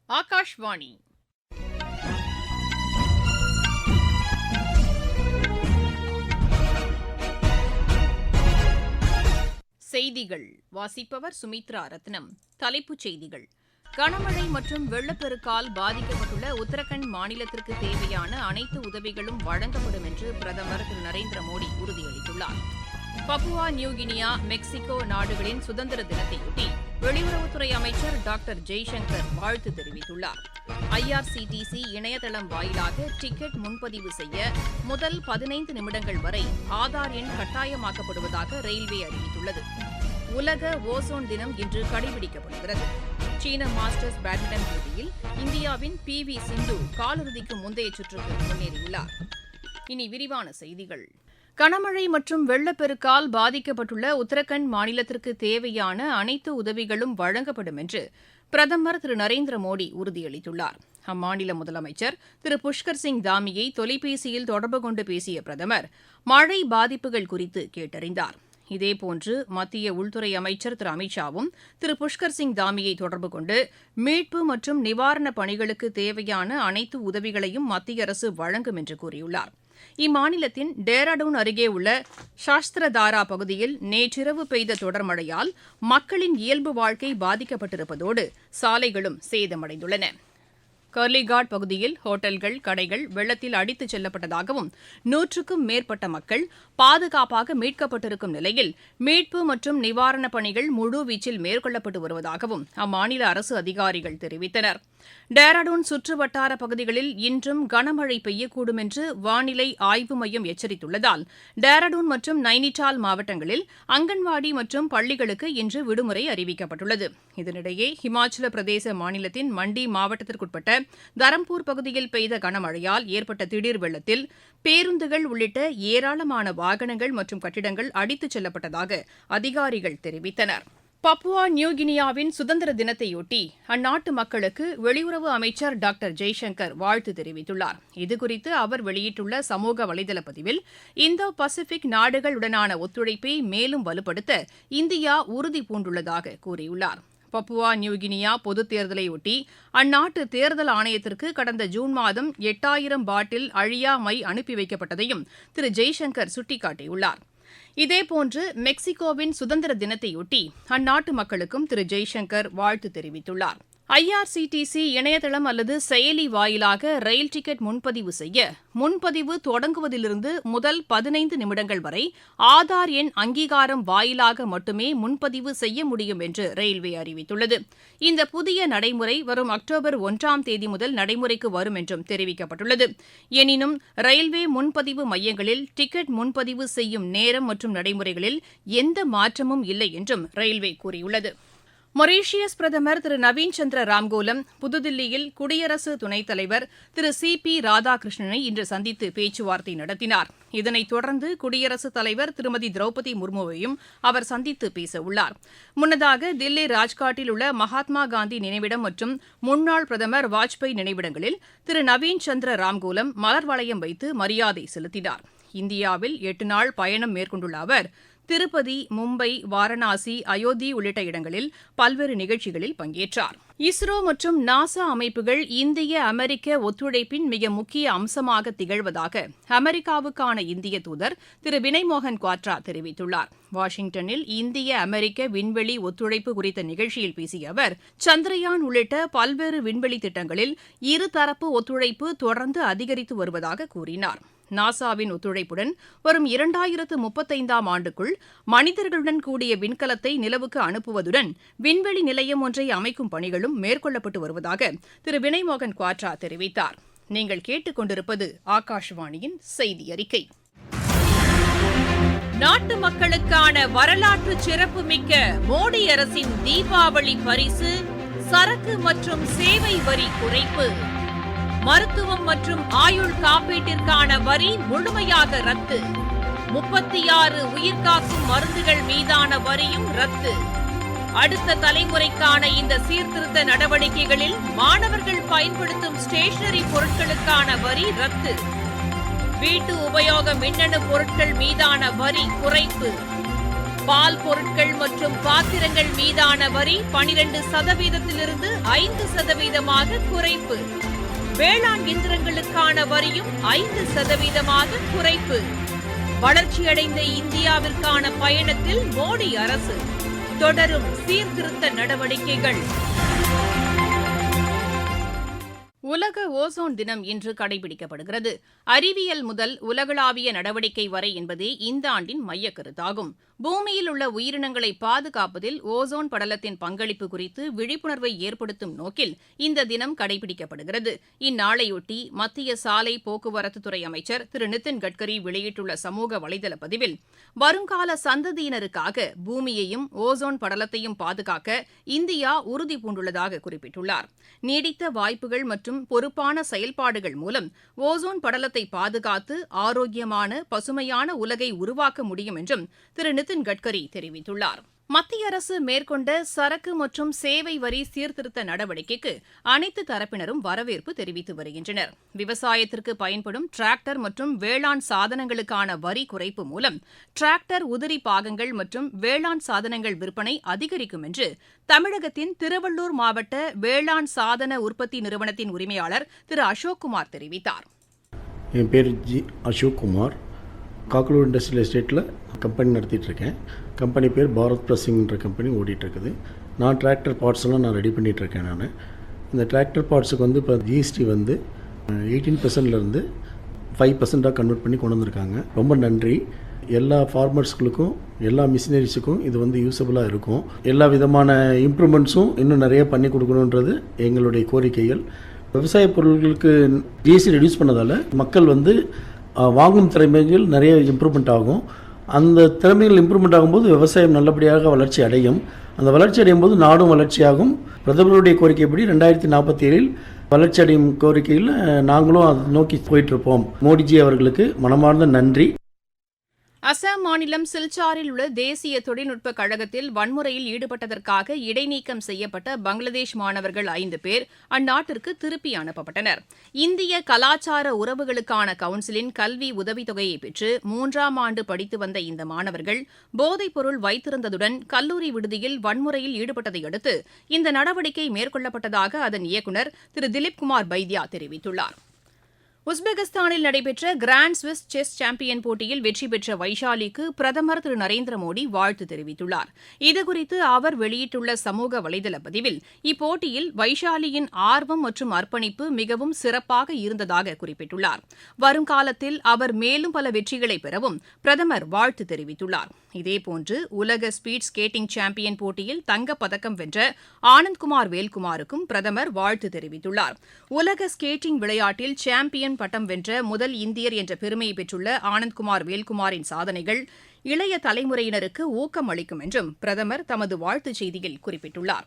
ஆகாஷ்வாணி செய்திகள் வாசிப்பவர் சுமித்ரா ரத்னம். தலைப்புச் செய்திகள்: கனமழை மற்றும் வெள்ளப்பெருக்கால் பாதிக்கப்பட்டுள்ள உத்தரகண்ட் மாநிலத்திற்கு தேவையான அனைத்து உதவிகளும் வழங்கப்படும் என்று பிரதமர் திரு நரேந்திர மோடி உறுதியளித்துள்ளார். பப்புவா நியூகினியா, மெக்சிகோ நாடுகளின் சுதந்திர தினத்தையொட்டி வெளியுறவுத்துறை அமைச்சர் டாக்டர் ஜெய்சங்கர் வாழ்த்து தெரிவித்துள்ளார். IRCTC இணையதளம் வாயிலாக டிக்கெட் முன்பதிவு செய்ய முதல் 15 நிமிடங்கள் வரை ஆதார் எண் கட்டாயமாக்கப்படுவதாக ரயில்வே அறிவித்துள்ளது. உலக ஓசோன் தினம் இன்று கடைபிடிக்கப்படுகிறது. சீன மாஸ்டர்ஸ் பேட்மிண்டன் போட்டியில் இந்தியாவின் PV சிந்து காலிறுதிக்கு முந்தைய சுற்றுக்கு முன்னேறியுள்ளார். இனி விரிவான செய்திகள். கனமழை மற்றும் வெள்ளப்பெருக்கால் பாதிக்கப்பட்டுள்ள உத்தரகண்ட் மாநிலத்திற்கு தேவையான அனைத்து உதவிகளும் வழங்கப்படும் என்று பிரதமர் திரு நரேந்திர மோடி உறுதியளித்துள்ளார். அம்மாநில முதலமைச்சர் திரு புஷ்கர் சிங் தாமியை தொலைபேசியில் தொடர்பு கொண்டு பேசிய பிரதமர் மழை பாதிப்புகள் குறித்து கேட்டறிந்தார். இதேபோன்று மத்திய உள்துறை அமைச்சர் திரு அமித்ஷாவும் திரு புஷ்கர் சிங் தாமியை தொடர்பு கொண்டு மீட்பு மற்றும் நிவாரணப் பணிகளுக்கு தேவையான அனைத்து உதவிகளையும் மத்திய அரசு வழங்கும் என்று கூறியுள்ளார். இம்மாநிலத்தின் டேராடூன் அருகே உள்ள சாஸ்திரதாரா பகுதியில் நேற்றிரவு பெய்த தொடர் மழையால் மக்களின் இயல்பு வாழ்க்கை பாதிக்கப்பட்டிருப்பதோடு சாலைகளும் சேதமடைந்துள்ளன. கர்லிகாட் பகுதியில் ஹோட்டல்கள், கடைகள் வெள்ளத்தில் அடித்துச் செல்லப்பட்டதாகவும் 100க்கும் மேற்பட்ட மக்கள் பாதுகாப்பாக மீட்கப்பட்டிருக்கும் நிலையில் மீட்பு மற்றும் நிவாரணப் பணிகள் முழுவீச்சில் மேற்கொள்ளப்பட்டு வருவதாகவும் அம்மாநில அரசு அதிகாரிகள் தெரிவித்தனர். டேராடூன் சுற்றுவட்டார பகுதிகளில் இன்றும் கனமழை பெய்யக்கூடும் என்று வானிலை ஆய்வு மையம் எச்சரித்துள்ளதால் டேராடூன் மற்றும் நைனிடால் மாவட்டங்களில் அங்கன்வாடி மற்றும் பள்ளிகளுக்கு இன்று விடுமுறை அறிவிக்கப்பட்டுள்ளது. இதனிடையே ஹிமாச்சல பிரதேச மாநிலத்தின் மண்டி மாவட்டத்திற்குட்பட்ட தரம்பூர் பகுதியில் பெய்த கனமழையால் ஏற்பட்ட திடீர் வெள்ளத்தில் பேருந்துகள் உள்ளிட்ட ஏராளமான வாகனங்கள் மற்றும் கட்டிடங்கள் அடித்துச் செல்லப்பட்டதாக அதிகாரிகள் தெரிவித்தனர். பப்புவா நியூகினியாவின் சுதந்திர தினத்தையொட்டி அந்நாட்டு மக்களுக்கு வெளியுறவு அமைச்சர் டாக்டர் ஜெய்சங்கர் வாழ்த்து தெரிவித்துள்ளார். இதுகுறித்து அவர் வெளியிட்டுள்ள சமூக வலைதள பதிவில் இந்தோ பசிபிக் நாடுகளுடனான ஒத்துழைப்பை மேலும் வலுப்படுத்த இந்தியா உறுதி பூண்டுள்ளதாக கூறியுள்ளார். பப்புவா நியூகினியா பொதுத் தேர்தலையொட்டி அந்நாட்டு தேர்தல் ஆணையத்திற்கு கடந்த ஜூன் மாதம் 8000 பாட்டில் அழியா மை அனுப்பி வைக்கப்பட்டதையும் திரு ஜெய்சங்கர் சுட்டிக்காட்டியுள்ளார். இதேபோன்று மெக்சிகோவின் சுதந்திர தினத்தையொட்டி அந்நாட்டு மக்களுக்கும் திரு ஜெய்சங்கர் வாழ்த்து தெரிவித்துள்ளார். IRCTC இணையதளம் அல்லது செயலி வாயிலாக ரயில் டிக்கெட் முன்பதிவு செய்ய முன்பதிவு தொடங்குவதிலிருந்து முதல் 15 நிமிடங்கள் வரை ஆதார் எண் அங்கீகாரம் வாயிலாக மட்டுமே முன்பதிவு செய்ய முடியும் என்று ரயில்வே அறிவித்துள்ளது. இந்த புதிய நடைமுறை வரும் அக்டோபர் 1ஆம் தேதி முதல் நடைமுறைக்கு வரும் என்றும் தெரிவிக்கப்பட்டுள்ளது. எனினும் ரயில்வே முன்பதிவு மையங்களில் டிக்கெட் முன்பதிவு செய்யும் நேரம் மற்றும் நடைமுறைகளில் எந்த மாற்றமும் இல்லை என்றும் ரயில்வே கூறியுள்ளது. மொரீஷியஸ் பிரதமர் திரு நவீன் சந்திர ராம்கோலம் புதுதில்லியில் குடியரசு துணைத் தலைவர் திரு CP ராதாகிருஷ்ணனை இன்று சந்தித்து பேச்சுவார்த்தை நடத்தினார். இதனைத் தொடர்ந்து குடியரசுத் தலைவர் திருமதி திரௌபதி முர்முவையும் அவர் சந்தித்து பேசவுள்ளார். முன்னதாக தில்லி ராஜ்காட்டில் உள்ள மகாத்மா காந்தி நினைவிடம் மற்றும் முன்னாள் பிரதமர் வாஜ்பாய் நினைவிடங்களில் திரு நவீன் சந்திர ராம்கோலம் மலர் வளையம் வைத்து மரியாதை செலுத்தினார். இந்தியாவில் 8 நாள் பயணம் மேற்கொண்டுள்ள அவர் திருப்பதி, மும்பை, வாரணாசி, அயோத்தி உள்ளிட்ட இடங்களில் பல்வேறு நிகழ்ச்சிகளில் பங்கேற்றார். இஸ்ரோ மற்றும் நாசா அமைப்புகள் இந்திய அமெரிக்க ஒத்துழைப்பின் மிக முக்கிய அம்சமாக திகழ்வதாக அமெரிக்காவுக்கான இந்திய தூதர் திரு வினய் மோகன் குவாட்ரா தெரிவித்துள்ளார். வாஷிங்டனில் இந்திய அமெரிக்க விண்வெளி ஒத்துழைப்பு குறித்த நிகழ்ச்சியில் பேசிய அவர் சந்திரயான் உள்ளிட்ட பல்வேறு விண்வெளி திட்டங்களில் இருதரப்பு ஒத்துழைப்பு தொடர்ந்து அதிகரித்து வருவதாக கூறினார். நாசாவின் ஒத்துழைப்புடன் வரும் 2035ஆம் ஆண்டுக்குள் மனிதர்களுடன் கூடிய விண்கலத்தை நிலவுக்கு அனுப்புவதுடன் விண்வெளி நிலையம் ஒன்றை அமைக்கும் பணிகளும் மேற்கொள்ளப்பட்டு வருவதாக திரு வினய் மோகன் குவாட்ரா தெரிவித்தார். நீங்கள் கேட்டுக்கொண்டிருப்பது ஆகாஷவாணியின் செய்தி அறிக்கை. நாட்டு மக்களுக்கான வரலாற்று சிறப்புமிக்க மோடி அரசின் தீபாவளி பரிசு சரக்கு மற்றும் சேவை வரி குறைப்பு. மருத்துவம் மற்றும் ஆயுள் காப்பீட்டிற்கான வரி முழுமையாக ரத்து. 36 உயிர்காக்கும் மருந்துகள் மீதான வரியும் ரத்து. அடுத்த தலைமுறைக்கான இந்த சீர்திருத்த நடவடிக்கைகளில் மாணவர்கள் பயன்படுத்தும் ஸ்டேஷனரி பொருட்களுக்கான வரி ரத்து. வீட்டு உபயோக மின்னணு பொருட்கள் மீதான வரி குறைப்பு. பால் பொருட்கள் மற்றும் பாத்திரங்கள் மீதான வரி 12%-இலிருந்து 5%-ஆக குறைப்பு. வேளாண் இயந்திரங்களுக்கான வரியும் 5%-ஆக குறைப்பு. வளர்ச்சியடைந்த இந்தியாவிற்கான பயணத்தில் மோடி அரசு தொடரும் சீர்திருத்த நடவடிக்கைகள். உலக ஓசோன் தினம் இன்று கடைபிடிக்கப்படுகிறது. அறிவியல் முதல் உலகளாவிய நடவடிக்கை வரை என்பதே இந்த ஆண்டின் மையக் கருத்தாகும். பூமியில் உள்ள உயிரினங்களை பாதுகாப்பதில் ஓசோன் படலத்தின் பங்களிப்பு குறித்து விழிப்புணர்வை ஏற்படுத்தும் நோக்கில் இந்த தினம் கடைபிடிக்கப்படுகிறது. இந்நாளையொட்டி மத்திய சாலை போக்குவரத்துத்துறை அமைச்சர் திரு நிதின் கட்கரி வெளியிட்டுள்ள சமூக வலைதள பதிவில், வருங்கால சந்ததியினருக்காக பூமியையும் ஓசோன் படலத்தையும் பாதுகாக்க இந்தியா உறுதி பூண்டுள்ளதாக குறிப்பிட்டுள்ளார். நீடித்த வாய்ப்புகள் மற்றும் பொறுப்பான செயல்பாடுகள் மூலம் ஓசோன் படலத்தை பாதுகாத்து ஆரோக்கியமான பசுமையான உலகை உருவாக்க முடியும் என்றும் திரு நிதின் கட்கரி தெரிவித்துள்ளார். மத்திய அரசு மேற்கொண்ட சரக்கு மற்றும் சேவை வரி சீர்திருத்த நடவடிக்கைக்கு அனைத்து தரப்பினரும் வரவேற்பு தெரிவித்து வருகின்றனர். விவசாயத்திற்கு பயன்படும் டிராக்டர் மற்றும் வேளாண் சாதனங்களுக்கான வரி குறைப்பு மூலம் டிராக்டர் உதிரி பாகங்கள் மற்றும் வேளாண் சாதனங்கள் விற்பனை அதிகரிக்கும் என்று தமிழகத்தின் திருவள்ளூர் மாவட்ட வேளாண் சாதன உற்பத்தி நிறுவனத்தின் உரிமையாளர் திரு அசோக்குமார் தெரிவித்தார். என் பேர் அசோக்குமார். காக்கலூர் இண்டஸ்ட்ரியல் எஸ்டேட்டில் கம்பெனி நடத்திட்டுருக்கேன். கம்பெனி பேர் பாரத் ப்ரெஸ்ஸிங்ன்ற கம்பெனி ஓடிட்டுருக்குது. நான் டிராக்டர் பார்ட்ஸ்லாம் நான் ரெடி பண்ணிகிட்ருக்கேன். நான் இந்த டிராக்டர் பார்ட்ஸுக்கு வந்து இப்போ ஜிஎஸ்டி வந்து 18%லேருந்து 5%ஆக கன்வெர்ட் பண்ணி கொண்டு வந்திருக்காங்க. ரொம்ப நன்றி. எல்லா ஃபார்மர்ஸ்களுக்கும் எல்லா மிஷினரிஸுக்கும் இது வந்து யூஸபுளாக இருக்கும். எல்லா விதமான இம்ப்ரூவ்மெண்ட்ஸும் இன்னும் நிறைய பண்ணி கொடுக்கணுன்றது எங்களுடைய கோரிக்கைகள். விவசாய பொருட்களுக்கு ஜிஎஸ்டி ரெடியூஸ் பண்ணதால் மக்கள் வந்து வாங்கும் திறமைகள் நிறைய இம்ப்ரூவ்மெண்ட் ஆகும். அந்த திறமைகள் இம்ப்ரூவ்மெண்ட் ஆகும்போது விவசாயம் நல்லபடியாக வளர்ச்சி அடையும். அந்த வளர்ச்சி அடையும் போது நாடும் வளர்ச்சியாகும். பிரதமருடைய கோரிக்கைப்படி 2047 வளர்ச்சி அடையும் கோரிக்கையில் நாங்களும் அதை நோக்கி போயிட்டுருப்போம். மோடிஜி அவர்களுக்கு மனமார்ந்த நன்றி. அசாம் மாநிலம் சில்சாரில் உள்ள தேசிய தொழில்நுட்ப கழகத்தில் வன்முறையில் ஈடுபட்டதற்காக இடைநீக்கம் செய்யப்பட்ட பங்களாதேஷ் மாணவர்கள் 5 பேர் அந்நாட்டிற்கு திருப்பி அனுப்பப்பட்டனர். இந்திய கலாச்சார உறவுகளுக்கான கவுன்சிலின் கல்வி உதவித்தொகையை பெற்று 3ஆம் ஆண்டு படித்து வந்த இந்த மாணவர்கள் போதைப்பொருள் வைத்திருந்ததுடன் கல்லூரி விடுதியில் வன்முறையில் ஈடுபட்டதை அடுத்து இந்த நடவடிக்கை மேற்கொள்ளப்பட்டதாக அதன் இயக்குநர் திரு திலீப்குமார் பைத்யா தெரிவித்துள்ளார். உஸ்பெகிஸ்தானில் நடைபெற்ற கிராண்ட் ஸ்விஸ் செஸ் சாம்பியன் போட்டியில் வெற்றி பெற்ற வைஷாலிக்கு பிரதமர் திரு நரேந்திர மோடி வாழ்த்து தெரிவித்துள்ளார். இதுகுறித்து அவர் வெளியிட்டுள்ள சமூக வலைதள பதிவில், இப்போட்டியில் வைஷாலியின் ஆர்வம் மற்றும் அர்ப்பணிப்பு மிகவும் சிறப்பாக இருந்ததாக குறிப்பிட்டுள்ளார். வருங்காலத்தில் அவர் மேலும் பல வெற்றிகளை பெறவும் பிரதமர் வாழ்த்து தெரிவித்துள்ளார். இதேபோன்று உலக ஸ்பீட் ஸ்கேட்டிங் சாம்பியன் போட்டியில் தங்கப்பதக்கம் வென்ற ஆனந்த்குமார் வேல்குமாருக்கும் பிரதமர் வாழ்த்து தெரிவித்துள்ளார். உலக ஸ்கேட்டிங் விளையாட்டில் சாம்பியன் பட்டம் வென்ற முதல் இந்தியர் என்ற பெருமையை பெற்றுள்ள ஆனந்த்குமார் வேல்குமாரின் சாதனைகள் இளைய தலைமுறையினருக்கு ஊக்கம் அளிக்கும் என்றும் பிரதமர் தமது வாழ்த்துச் செய்தியில் குறிப்பிட்டுள்ளார்.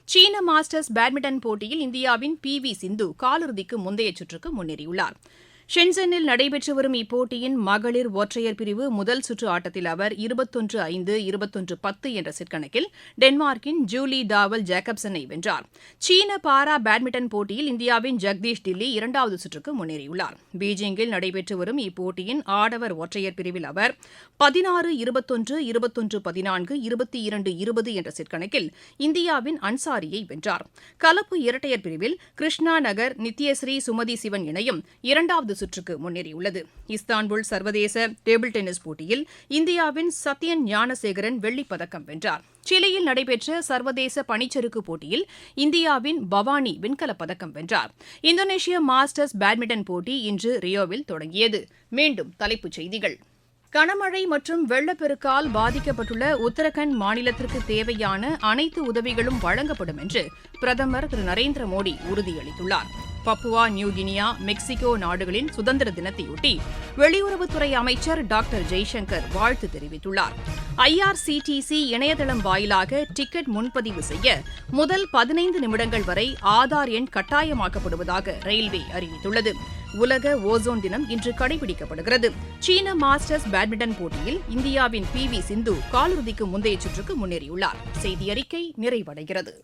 சீன மாஸ்டர்ஸ் பேட்மிண்டன் போட்டியில் இந்தியாவின் PV சிந்து காலிறுதிக்கு முந்தைய சுற்றுக்கு முன்னேறியுள்ளார். ஷென்சனில் நடைபெற்று வரும் இப்போட்டியின் மகளிர் ஒற்றையர் பிரிவு முதல் சுற்று ஆட்டத்தில் அவர் 21-5, 21-10 என்ற செட் கணக்கில் டென்மார்க்கின் ஜூலி டாவல் ஜேக்கப்சனை வென்றார். சீன பாரா பேட்மிண்டன் போட்டியில் இந்தியாவின் ஜெகதீஷ் டில்லி 2வது சுற்றுக்கு முன்னேறியுள்ளார். பீஜிங்கில் நடைபெற்று வரும் இப்போட்டியின் ஆடவர் ஒற்றையர் பிரிவில் அவர் 16-21, 21-14, 22-20 என்ற செட் கணக்கில் இந்தியாவின் அன்சாரியை வென்றார். கலப்பு இரட்டையர் பிரிவில் கிருஷ்ணா நகர் நித்யஸ்ரீ சுமதி சிவன் இணையும் 2வது சுற்றுக்கு முன்னேறியுள்ளது. இஸ்தான்புல் சர்வதேச டேபிள் டென்னிஸ் போட்டியில் இந்தியாவின் சத்யன் ஞானசேகரன் வெள்ளிப்பதக்கம் வென்றார். சிலியில் நடைபெற்ற சர்வதேச பனிச்சறுக்கு போட்டியில் இந்தியாவின் பவானி வெண்கலப் பதக்கம் வென்றார். இந்தோனேஷிய மாஸ்டர்ஸ் பேட்மிண்டன் போட்டி இன்று ரியோவில் தொடங்கியது. மீண்டும் தலைப்புச் செய்திகள். கனமழை மற்றும் வெள்ளப்பெருக்கால் பாதிக்கப்பட்டுள்ள உத்தரகண்ட் மாநிலத்திற்கு தேவையான அனைத்து உதவிகளும் வழங்கப்படும் என்று பிரதமர் திரு நரேந்திர மோடி உறுதியளித்துள்ளார். பப்புவா நியூகினியா, மெக்சிகோ நாடுகளின் சுதந்திர தினத்தையொட்டி வெளியுறவுத்துறை அமைச்சர் டாக்டர் ஜெய்சங்கர் வாழ்த்து தெரிவித்துள்ளார். IRCTC இணையதளம் வாயிலாக டிக்கெட் முன்பதிவு செய்ய முதல் 15 நிமிடங்கள் வரை ஆதார் எண் கட்டாயமாக்கப்படுவதாக ரயில்வே அறிவித்துள்ளது. உலக ஓசோன் தினம் இன்று கடைபிடிக்கப்படுகிறது. சீன மாஸ்டர்ஸ் பேட்மிண்டன் போட்டியில் இந்தியாவின் PV சிந்து காலிறுதிக்கு முந்தைய சுற்றுக்கு முன்னேறியுள்ளார். செய்தி அறிக்கை நிறைவடைகிறது.